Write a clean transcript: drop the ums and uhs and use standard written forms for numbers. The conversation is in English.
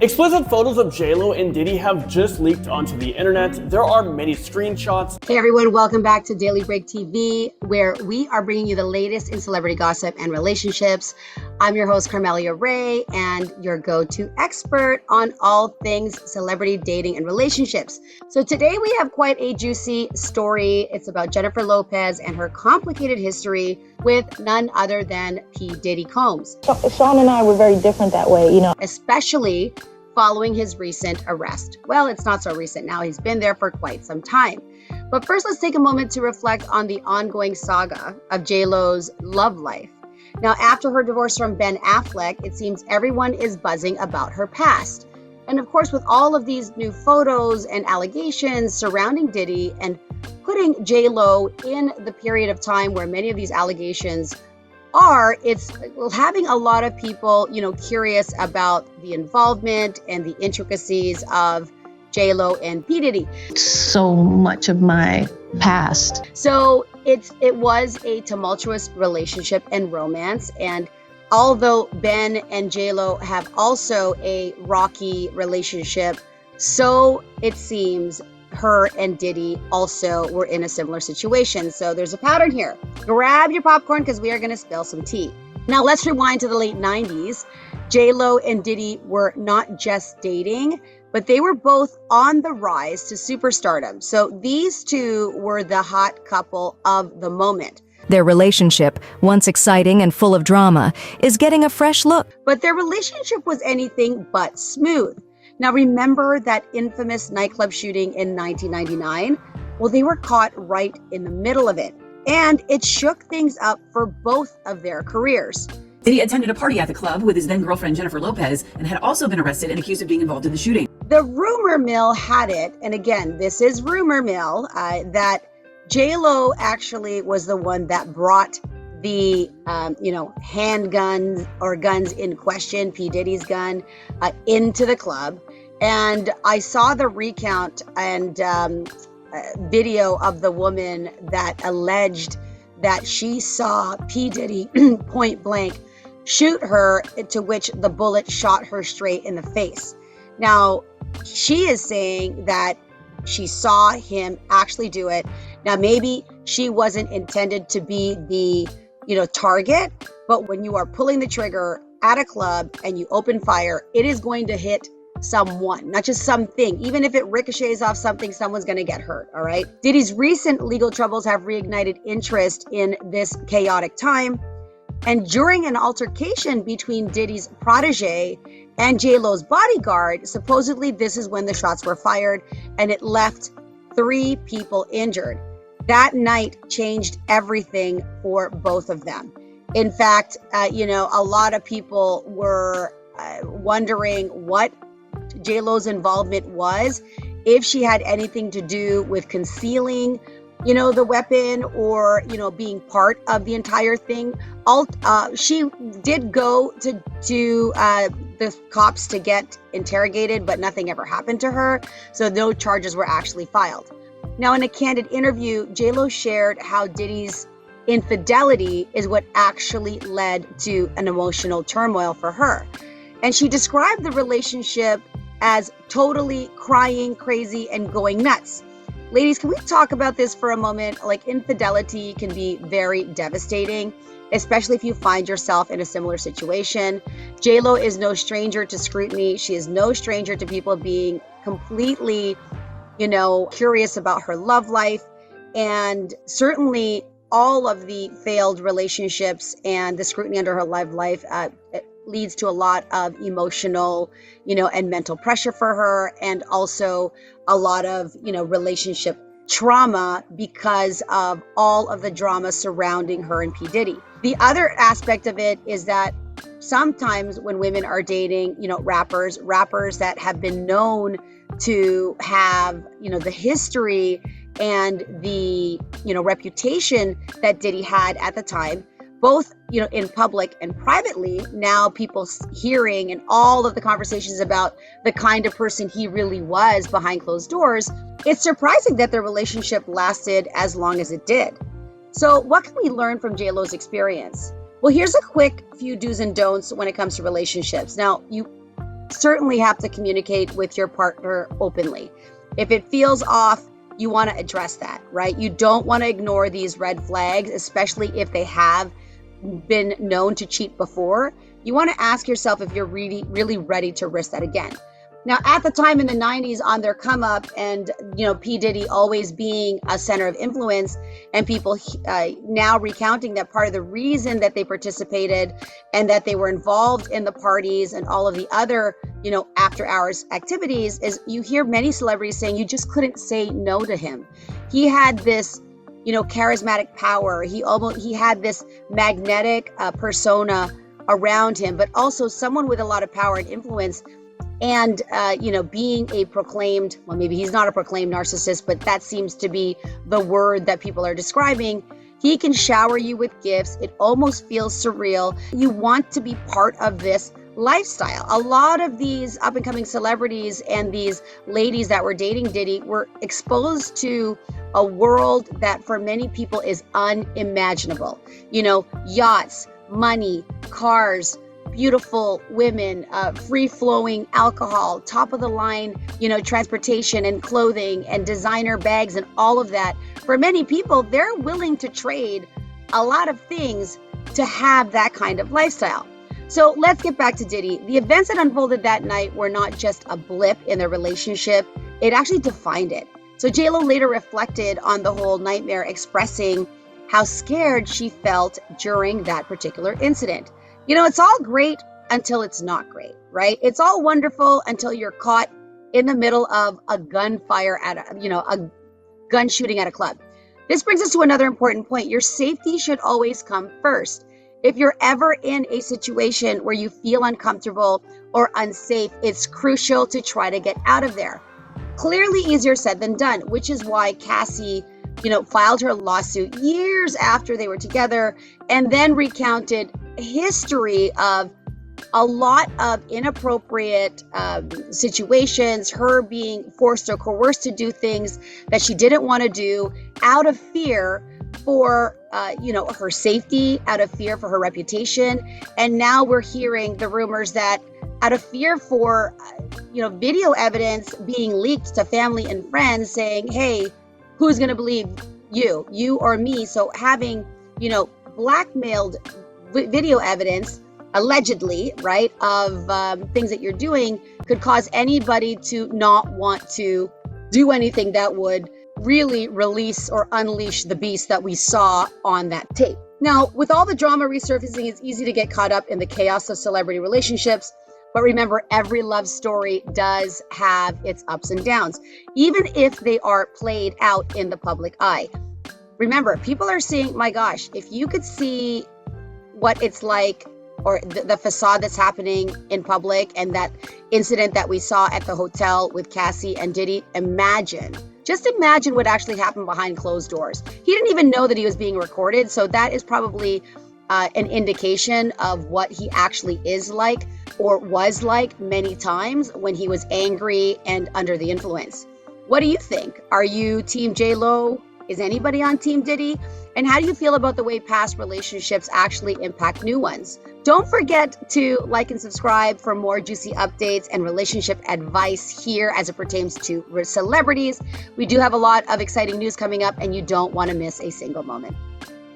Explicit photos of JLo and Diddy have just leaked onto the internet. There are many screenshots. Hey everyone, welcome back to Daily Break TV, where we are bringing you the latest in celebrity gossip and relationships. I'm your host, Carmelia Ray, and your go-to expert on all things celebrity dating and relationships. So today we have quite a juicy story. It's about Jennifer Lopez and her complicated history with none other than P. Diddy Combs. Sean and I were very different that way, especially following his recent arrest. Well, it's not so recent now. He's been there for quite some time. But first, let's take a moment to reflect on the ongoing saga of JLo's love life. Now, after her divorce from Ben Affleck, it seems everyone is buzzing about her past. And of course, with all of these new photos and allegations surrounding Diddy and putting JLo in the period of time where many of these allegations are, it's having a lot of people, curious about the involvement and the intricacies of JLo and P. Diddy. So much of my past. So it was a tumultuous relationship and romance. And although Ben and JLo have also a rocky relationship, so it seems her and Diddy also were in a similar situation. So there's a pattern here. Grab your popcorn because we are going to spill some tea. Now let's rewind to the late 90s. JLo and Diddy were not just dating, but they were both on the rise to superstardom. So these two were the hot couple of the moment. Their relationship, once exciting and full of drama, is getting a fresh look. But their relationship was anything but smooth. Now, remember that infamous nightclub shooting in 1999? Well, they were caught right in the middle of it, and it shook things up for both of their careers. Diddy attended a party at the club with his then-girlfriend Jennifer Lopez and had also been arrested and accused of being involved in the shooting. The rumor mill had it, and again, this is rumor mill, that JLo actually was the one that brought the handguns or guns in question, P. Diddy's gun, into the club. And I saw the recount and video of the woman that alleged that she saw P. Diddy point blank shoot her, to which the bullet shot her straight in the face. Now, she is saying that she saw him actually do it. Now, maybe she wasn't intended to be the target, but when you are pulling the trigger at a club and you open fire, it is going to hit someone, not just something. Even if it ricochets off something, someone's going to get hurt, all right? Diddy's recent legal troubles have reignited interest in this chaotic time. And during an altercation between Diddy's protege and JLo's bodyguard, supposedly this is when the shots were fired and it left 3 people injured. That night changed everything for both of them. In fact, a lot of people were wondering what JLo's involvement was, if she had anything to do with concealing, the weapon or, being part of the entire thing. She did go to the cops to get interrogated, but nothing ever happened to her. So no charges were actually filed. Now, in a candid interview, JLo shared how Diddy's infidelity is what actually led to an emotional turmoil for her. And she described the relationship as totally crying, crazy, and going nuts. Ladies, can we talk about this for a moment? Like, infidelity can be very devastating, especially if you find yourself in a similar situation. JLo is no stranger to scrutiny. She is no stranger to people being completely curious about her love life. And certainly all of the failed relationships and the scrutiny under her love life leads to a lot of emotional, and mental pressure for her, and also a lot of, relationship trauma because of all of the drama surrounding her and P. Diddy. The other aspect of it is that sometimes when women are dating, rappers that have been known to have, the history and the, reputation that Diddy had at the time, both, in public and privately, now people hearing and all of the conversations about the kind of person he really was behind closed doors, it's surprising that their relationship lasted as long as it did. So what can we learn from JLo's experience? Well, here's a quick few do's and don'ts when it comes to relationships. Now, you certainly have to communicate with your partner openly. If it feels off, you want to address that, right? You don't want to ignore these red flags, especially if they have been known to cheat before. You want to ask yourself if you're really, really ready to risk that again. Now, at the time in the 90s, on their come up, and P. Diddy always being a center of influence, and people now recounting that part of the reason that they participated and that they were involved in the parties and all of the other, after hours activities, is you hear many celebrities saying you just couldn't say no to him. He had this, charismatic power. He had this magnetic persona around him, but also someone with a lot of power and influence. And, being a proclaimed, well, maybe he's not a proclaimed narcissist, but that seems to be the word that people are describing. He can shower you with gifts. It almost feels surreal. You want to be part of this lifestyle. A lot of these up and coming celebrities and these ladies that were dating Diddy were exposed to a world that for many people is unimaginable. Yachts, money, cars, beautiful women, free-flowing alcohol, top-of-the-line, transportation and clothing and designer bags and all of that. For many people, they're willing to trade a lot of things to have that kind of lifestyle. So let's get back to Diddy. The events that unfolded that night were not just a blip in their relationship. It actually defined it. So J.Lo later reflected on the whole nightmare, expressing how scared she felt during that particular incident. It's all great until it's not great, right? It's all wonderful until you're caught in the middle of a gunfire at a gun shooting at a club. This brings us to another important point. Your safety should always come first. If you're ever in a situation where you feel uncomfortable or unsafe, it's crucial to try to get out of there. Clearly easier said than done, which is why Cassie filed her lawsuit years after they were together and then recounted history of a lot of inappropriate situations, her being forced or coerced to do things that she didn't want to do out of fear for her safety, out of fear for her reputation. And now we're hearing the rumors that out of fear for video evidence being leaked to family and friends saying, hey, who's going to believe you or me? So having blackmailed video evidence, allegedly, right, of things that you're doing could cause anybody to not want to do anything that would really release or unleash the beast that we saw on that tape. Now, with all the drama resurfacing, it's easy to get caught up in the chaos of celebrity relationships. But remember, every love story does have its ups and downs, even if they are played out in the public eye. Remember, people are saying, my gosh, if you could see what it's like, or the facade that's happening in public, and that incident that we saw at the hotel with Cassie and Diddy, just imagine what actually happened behind closed doors. He didn't even know that he was being recorded, so that is probably an indication of what he actually is like, or was like many times when he was angry and under the influence. What do you think? Are you Team J.Lo? Is anybody on Team Diddy? And how do you feel about the way past relationships actually impact new ones? Don't forget to like and subscribe for more juicy updates and relationship advice here as it pertains to celebrities. We do have a lot of exciting news coming up, and you don't want to miss a single moment.